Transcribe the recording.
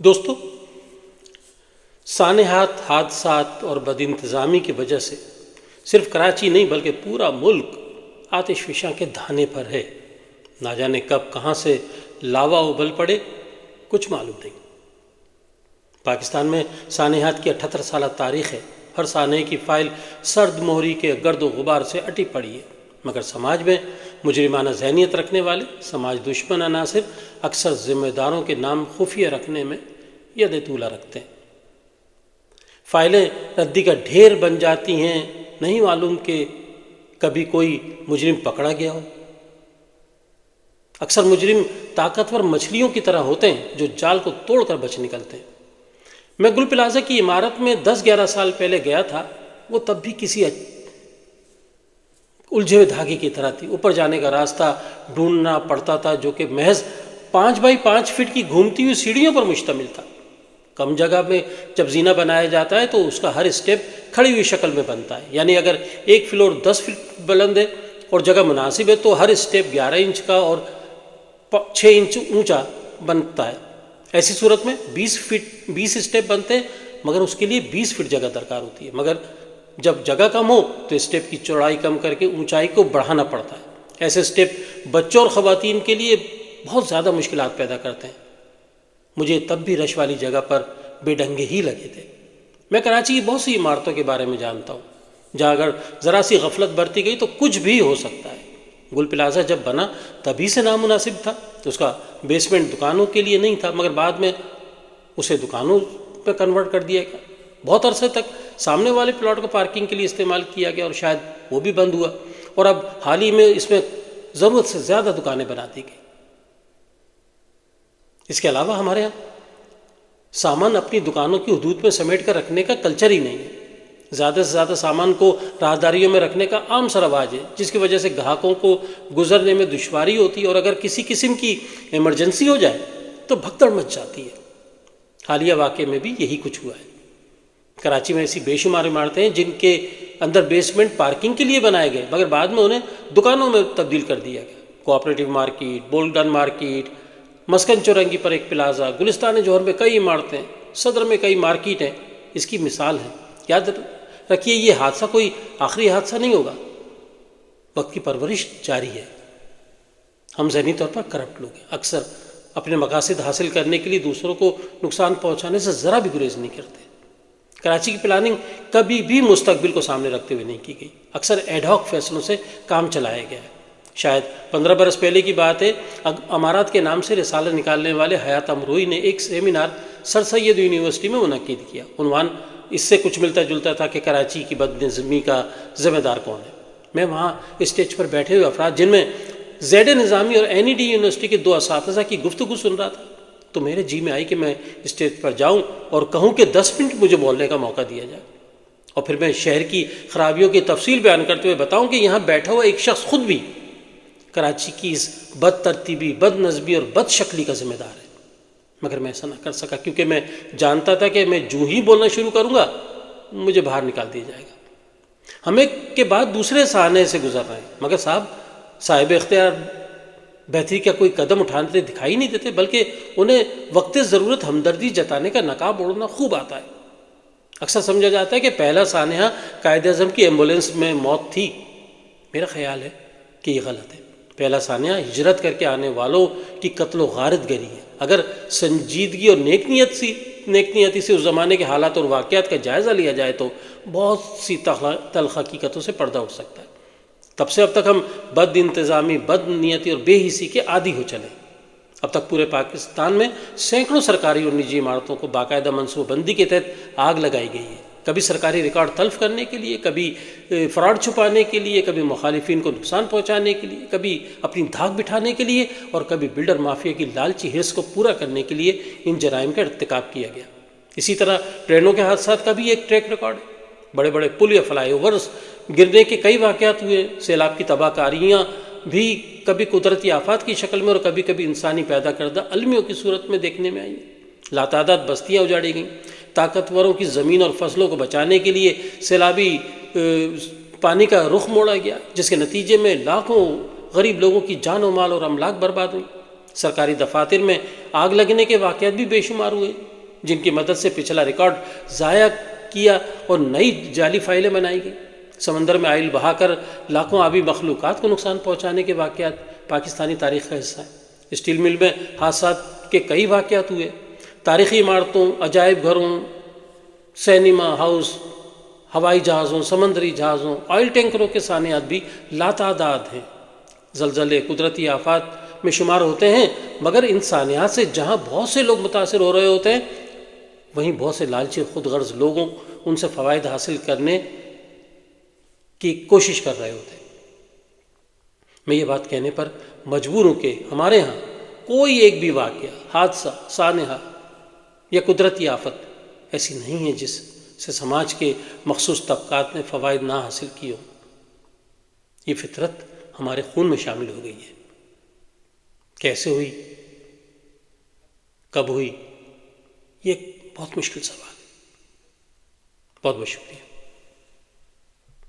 دوستو، سانحات، حادثات اور بد انتظامی کی وجہ سے صرف کراچی نہیں بلکہ پورا ملک آتش فشاں کے دھانے پر ہے۔ نہ جانے کب کہاں سے لاوا ابل پڑے کچھ معلوم نہیں۔ پاکستان میں سانحات کی 78 سالہ تاریخ ہے۔ ہر سانحے کی فائل سرد مہری کے گرد و غبار سے اٹی پڑی ہے، مگر سماج میں مجرمانہ ذہنیت رکھنے والے سماج دشمن عناصر اکثر ذمہ داروں کے نام خفیہ رکھنے میں ید طولہ رکھتے ہیں۔ فائلیں ردی کا ڈھیر بن جاتی ہیں، نہیں معلوم کہ کبھی کوئی مجرم پکڑا گیا ہو۔ اکثر مجرم طاقتور مچھلیوں کی طرح ہوتے ہیں جو جال کو توڑ کر بچ نکلتے ہیں۔ میں گل پلازہ کی عمارت میں 10-11 سال پہلے گیا تھا، وہ تب بھی کسی الجھے ہوئے دھاگے کی طرح تھی۔ اوپر جانے کا راستہ ڈھونڈنا پڑتا تھا جو کہ محض 5x5 فٹ کی گھومتی ہوئی سیڑھیوں پر مشتمل تھا۔ کم جگہ میں جب زینہ بنایا جاتا ہے تو اس کا ہر اسٹیپ کھڑی ہوئی شکل میں بنتا ہے، یعنی اگر ایک فلور 10 فٹ بلند ہے اور جگہ مناسب ہے تو ہر اسٹیپ 11 انچ کا اور 6 انچ اونچا بنتا ہے۔ ایسی صورت میں 20 اسٹیپ بنتے ہیں، مگر اس کے لیے 20 فٹ جگہ درکار ہوتی ہے۔ مگر جب جگہ کم ہو تو اسٹیپ کی چوڑائی کم کر کے اونچائی کو بڑھانا پڑتا ہے۔ ایسے اسٹیپ بچوں اور خواتین کے لیے بہت زیادہ مشکلات پیدا کرتے ہیں۔ مجھے تب بھی رش والی جگہ پر بے ڈنگے ہی لگے تھے۔ میں کراچی کی بہت سی عمارتوں کے بارے میں جانتا ہوں جہاں اگر ذرا سی غفلت برتی گئی تو کچھ بھی ہو سکتا ہے۔ گل پلازہ جب بنا تبھی سے نامناسب تھا، اس کا بیسمنٹ دکانوں کے لیے نہیں تھا، مگر بعد میں اسے دکانوں پہ کنورٹ کر دیا گیا۔ بہت عرصے تک سامنے والے پلاٹ کو پارکنگ کے لیے استعمال کیا گیا اور شاید وہ بھی بند ہوا، اور اب حال ہی میں اس میں ضرورت سے زیادہ دکانیں بنا دی گئی۔ اس کے علاوہ ہمارے ہاں سامان اپنی دکانوں کی حدود میں سمیٹ کر رکھنے کا کلچر ہی نہیں ہے۔ زیادہ سے زیادہ سامان کو راہداریوں میں رکھنے کا عام سا رواج ہے، جس کی وجہ سے گاہکوں کو گزرنے میں دشواری ہوتی ہے، اور اگر کسی قسم کی ایمرجنسی ہو جائے تو بھگدڑ مچ جاتی ہے۔ حالیہ واقعے میں بھی یہی کچھ ہوا ہے۔ کراچی میں ایسی بے شمار عمارتیں ہیں جن کے اندر بیسمنٹ پارکنگ کے لیے بنائے گئے، مگر بعد میں انہیں دکانوں میں تبدیل کر دیا گیا۔ کوآپریٹو مارکیٹ، بولڈن مارکیٹ، مسکن چورنگی پر ایک پلازا، گلستان جوہر میں کئی عمارتیں، صدر میں کئی مارکیٹیں اس کی مثال ہیں۔ یاد رکھیے، یہ حادثہ کوئی آخری حادثہ نہیں ہوگا، وقت کی پرورش جاری ہے۔ ہم ذہنی طور پر کرپٹ لوگ ہیں، اکثر اپنے مقاصد حاصل کرنے کے لیے دوسروں کو نقصان پہنچانے سے ذرا بھی گریز نہیں کرتے۔ کراچی کی پلاننگ کبھی بھی مستقبل کو سامنے رکھتے ہوئے نہیں کی گئی، اکثر ایڈ ہاک فیصلوں سے کام چلایا گیا ہے۔ شاید 15 برس پہلے کی بات ہے، امارات کے نام سے رسالہ نکالنے والے حیات امروئی نے ایک سیمینار سر سید یونیورسٹی میں منعقد کیا۔ عنوان اس سے کچھ ملتا جلتا تھا کہ کراچی کی بد نظمی کا ذمہ دار کون ہے۔ میں وہاں اسٹیج پر بیٹھے ہوئے افراد، جن میں زیڈ نظامی اور این ای ڈی یونیورسٹی کے 2 اساتذہ کی گفتگو سن رہا تھا، تو میرے جی میں آئی کہ میں اسٹیج پر جاؤں اور کہوں کہ 10 منٹ مجھے بولنے کا موقع دیا جائے، اور پھر میں شہر کی خرابیوں کی تفصیل بیان کرتے ہوئے بتاؤں کہ یہاں بیٹھا ہوا ایک شخص خود بھی کراچی کی اس بد ترتیبی، بد نظمی اور بد شکلی کا ذمہ دار ہے۔ مگر میں ایسا نہ کر سکا، کیونکہ میں جانتا تھا کہ میں جو ہی بولنا شروع کروں گا مجھے باہر نکال دیا جائے گا۔ ہم ایک کے بعد دوسرے سانحے سے گزر رہے ہیں، مگر صاحب اختیار بہتری کا کوئی قدم اٹھانے دکھائی نہیں دیتے، بلکہ انہیں وقت ضرورت ہمدردی جتانے کا نقاب اوڑھنا خوب آتا ہے۔ اکثر سمجھا جاتا ہے کہ پہلا سانحہ قائد اعظم کی ایمبولینس میں موت تھی۔ میرا خیال ہے کہ یہ غلط ہے۔ پہلا سانحہ ہجرت کر کے آنے والوں کی قتل و غارت گری ہے۔ اگر سنجیدگی اور نیک نیتی سے اس زمانے کے حالات اور واقعات کا جائزہ لیا جائے تو بہت سی تلخ حقیقتوں سے پردہ اٹھ سکتا ہے۔ تب سے اب تک ہم بد انتظامی، بد نیتی اور بے حسی کے عادی ہو چلے۔ اب تک پورے پاکستان میں سینکڑوں سرکاری اور نجی عمارتوں کو باقاعدہ منصوبہ بندی کے تحت آگ لگائی گئی ہے، کبھی سرکاری ریکارڈ تلف کرنے کے لیے، کبھی فراڈ چھپانے کے لیے، کبھی مخالفین کو نقصان پہنچانے کے لیے، کبھی اپنی دھاک بٹھانے کے لیے، اور کبھی بلڈر مافیا کی لالچی حرص کو پورا کرنے کے لیے ان جرائم کا ارتکاب کیا گیا۔ اسی طرح ٹرینوں کے حادثات کا بھی ایک ٹریک ریکارڈ ہے۔ بڑے بڑے پل یا فلائی اوورز گرنے کے کئی واقعات ہوئے۔ سیلاب کی تباہ کاریاں بھی کبھی قدرتی آفات کی شکل میں اور کبھی کبھی انسانی پیدا کردہ المیوں کی صورت میں دیکھنے میں آئی۔ لاتعداد بستیاں اجاڑی گئیں۔ طاقتوروں کی زمین اور فصلوں کو بچانے کے لیے سیلابی پانی کا رخ موڑا گیا، جس کے نتیجے میں لاکھوں غریب لوگوں کی جان و مال اور املاک برباد ہوئی۔ سرکاری دفاتر میں آگ لگنے کے واقعات بھی بے شمار ہوئے۔ جن کی مدد سے پچھلا ریکارڈ ضائع کیا اور نئی جعلی فائلیں بنائی گئی۔ سمندر میں آئل بہا کر لاکھوں آبی مخلوقات کو نقصان پہنچانے کے واقعات پاکستانی تاریخ کا حصہ ہیں۔ اسٹیل مل میں حادثات کے کئی واقعات ہوئے۔ تاریخی عمارتوں، عجائب گھروں، سینما ہاؤس، ہوائی جہازوں، سمندری جہازوں، آئل ٹینکروں کے سانحات بھی لاتعداد ہیں۔ زلزلے قدرتی آفات میں شمار ہوتے ہیں، مگر ان سانحات سے جہاں بہت سے لوگ متاثر ہو رہے ہوتے ہیں، وہیں بہت سے لالچی خود غرض لوگوں ان سے فوائد حاصل کرنے کی کوشش کر رہے ہوتے ہیں۔ میں یہ بات کہنے پر مجبور ہوں کہ ہمارے ہاں کوئی ایک بھی واقعہ، حادثہ، سانحہ یا قدرتی آفت ایسی نہیں ہے جس سے سماج کے مخصوص طبقات نے فوائد نہ حاصل کیے ہوں۔ یہ فطرت ہمارے خون میں شامل ہو گئی ہے۔ کیسے ہوئی، کب ہوئی، یہ ایک بہت مشکل سوال ہے۔ بہت بہت شکریہ۔